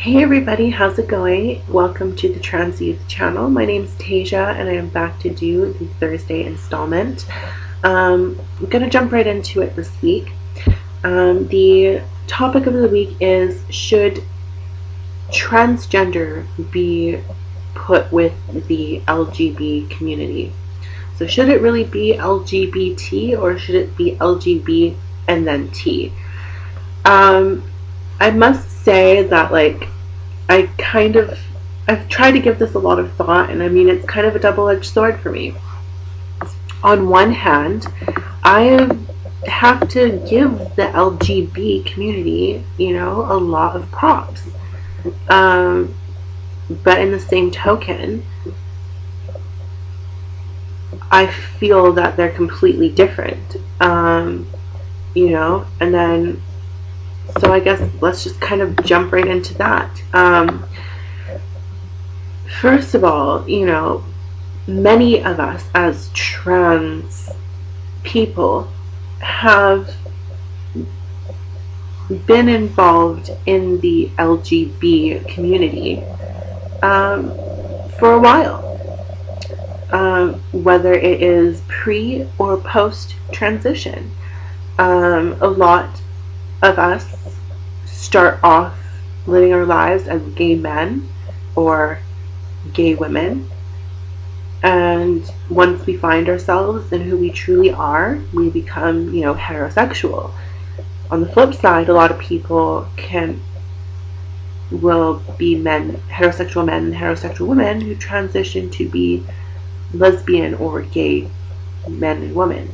Hey everybody, how's it going? Welcome to the Trans Youth channel. My name is Tasia and I am back to do the Thursday installment. I'm going to jump right into it this week. The topic of the week is, should transgender be put with the LGBT community? So should it really be LGBT or should it be LGBT and then T? I must say that I've tried to give this a lot of thought, and I mean, it's kind of a double-edged sword for me. On one hand, I have to give the LGBT community, a lot of props. But in the same token, I feel that they're completely different. And then, so I guess let's just kind of jump right into that. First of all, many of us as trans people have been involved in the LGBT community for a while, whether it is pre or post transition. A lot of us start off living our lives as gay men or gay women, and once we find ourselves in who we truly are, we become heterosexual. On the flip side, a lot of people will be heterosexual men and heterosexual women who transition to be lesbian or gay men and women,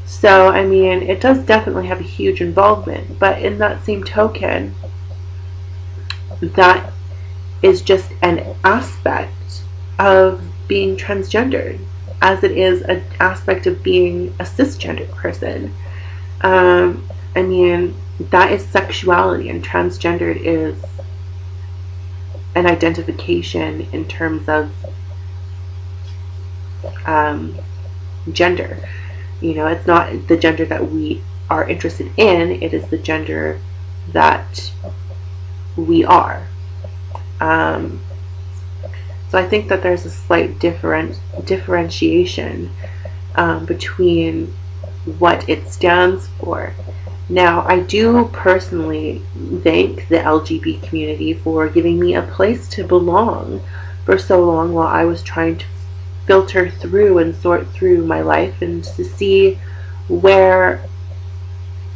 so I mean, it does definitely have a huge involvement, but in that same token, that is just an aspect of being transgendered, as it is an aspect of being a cisgender person. I mean, that is sexuality, and transgendered is an identification in terms of gender. It's not the gender that we are interested in, it is the gender that we are. So I think that there's a slight differentiation between what it stands for. Now, I do personally thank the LGBT community for giving me a place to belong for so long while I was trying to filter through and sort through my life and to see who I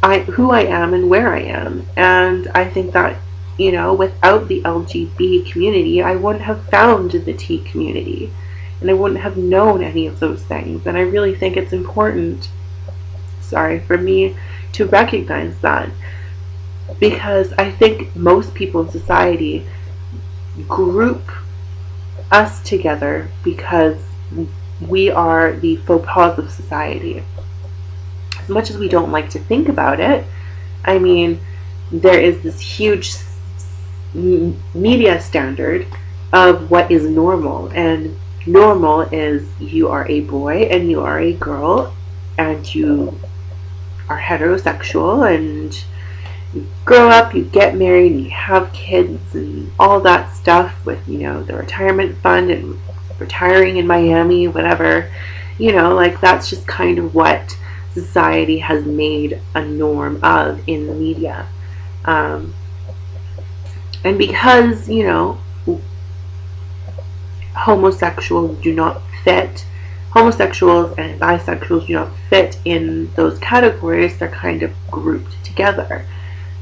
am and where I am. And I think that without the LGBT community, I wouldn't have found the T community, and I wouldn't have known any of those things. And I really think it's important, for me to recognize that, because I think most people in society group us together because we are the faux pas of society. As much as we don't like to think about it, I mean, there is this huge media standard of what is normal, and normal is you are a boy and you are a girl and you are heterosexual and you grow up, you get married, and you have kids and all that stuff with the retirement fund and retiring in Miami, whatever. That's just kind of what society has made a norm of in the media. And because, homosexuals and bisexuals do not fit in those categories, they're kind of grouped together.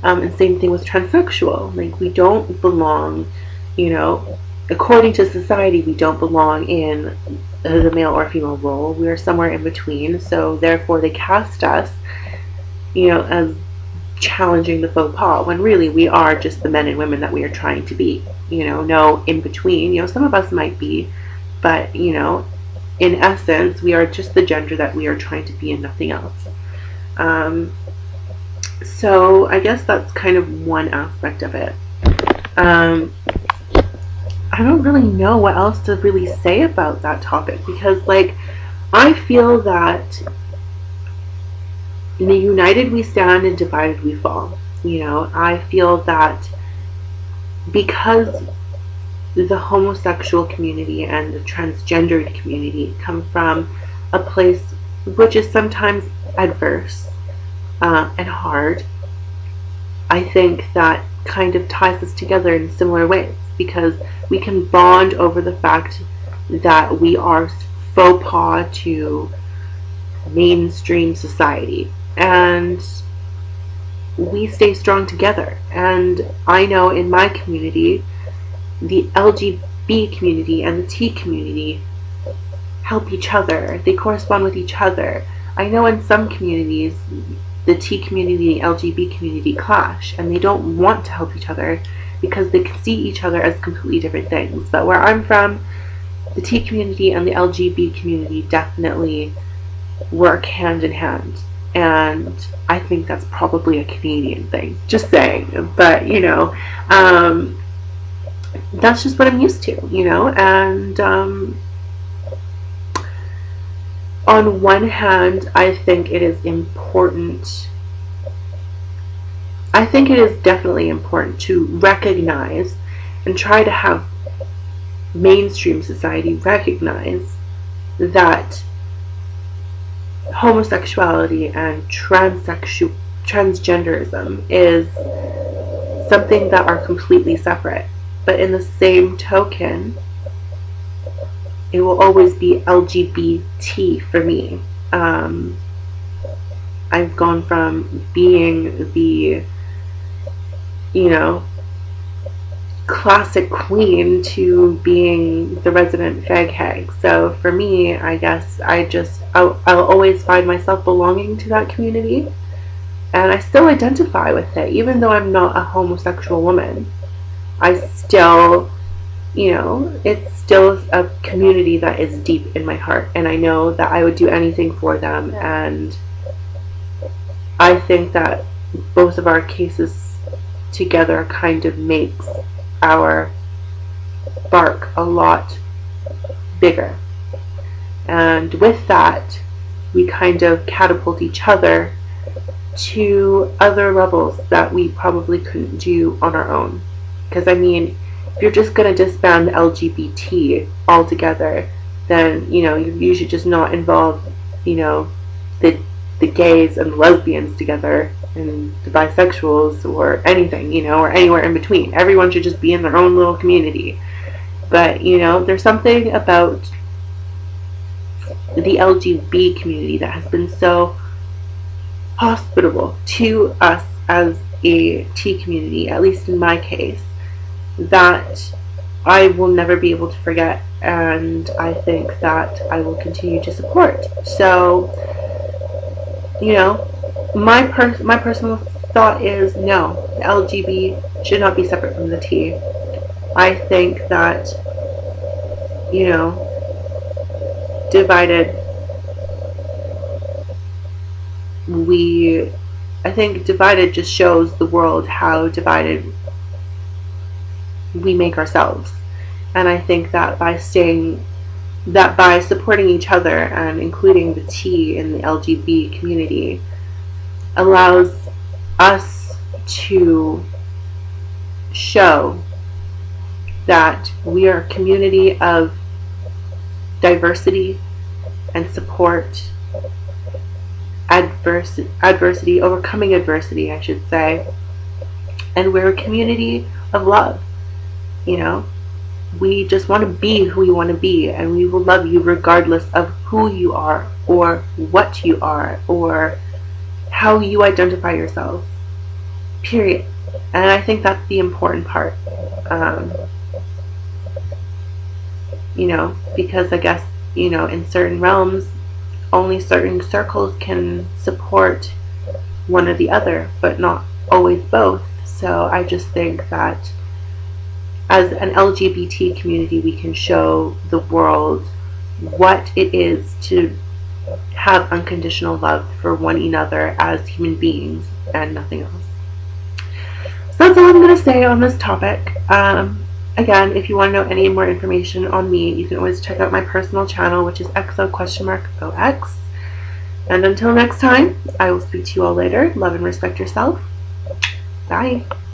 And same thing with transsexual. We don't belong, according to society, we don't belong in the male or female role. We are somewhere in between, so therefore they cast us, as challenging the faux pas, when really we are just the men and women that we are trying to be. No in between. Some of us might be, but in essence, we are just the gender that we are trying to be and nothing else. So I guess that's kind of one aspect of it. I don't really know what else to really say about that topic, because I feel that united we stand and divided we fall. I feel that because the homosexual community and the transgendered community come from a place which is sometimes adverse and hard, I think that kind of ties us together in similar ways, because we can bond over the fact that we are faux pas to mainstream society, and we stay strong together. And I know in my community, the LGBT community and the T community help each other. They correspond with each other. I know in some communities, the T community and the LGBT community clash, and they don't want to help each other because they see each other as completely different things. But where I'm from, the T community and the LGBT community definitely work hand in hand. And I think that's probably a Canadian thing. Just saying. But, that's just what I'm used to, And on one hand, I think it is important. I think it is definitely important to recognize and try to have mainstream society recognize that homosexuality and transgenderism is something that are completely separate. But in the same token, it will always be LGBT for me. I've gone from being the, classic queen to being the resident fag hag. So for me, I guess I'll always find myself belonging to that community, and I still identify with it, even though I'm not a homosexual woman. I still, it's still a community that is deep in my heart, and I know that I would do anything for them. And I think that both of our cases together kind of makes our bark a lot bigger. And with that, we kind of catapult each other to other levels that we probably couldn't do on our own. Because, if you're just going to disband the LGBT altogether, then, you should just not involve, the gays and lesbians together, and the bisexuals, or anything, or anywhere in between. Everyone should just be in their own little community. But, there's something about the LGBT community that has been so hospitable to us as a T community, at least in my case, that I will never be able to forget, and I think that I will continue to support. So, my personal thought is no, the LGBT should not be separate from the T. I think that, divided, I think divided just shows the world how divided we make ourselves. And I think that by supporting each other and including the T in the LGBT community allows us to show that we are a community of diversity and support, adversity, overcoming adversity, I should say, and we're a community of love. We just want to be who we want to be, and we will love you regardless of who you are, or what you are, or how you identify yourself, period. And I think that's the important part, because I guess, in certain realms, only certain circles can support one or the other, but not always both. So I just think that as an LGBT community, we can show the world what it is to have unconditional love for one another as human beings and nothing else. So that's all I'm going to say on this topic. Again, if you want to know any more information on me, you can always check out my personal channel, which is xoquestionmarkox. And until next time, I will speak to you all later. Love and respect yourself. Bye.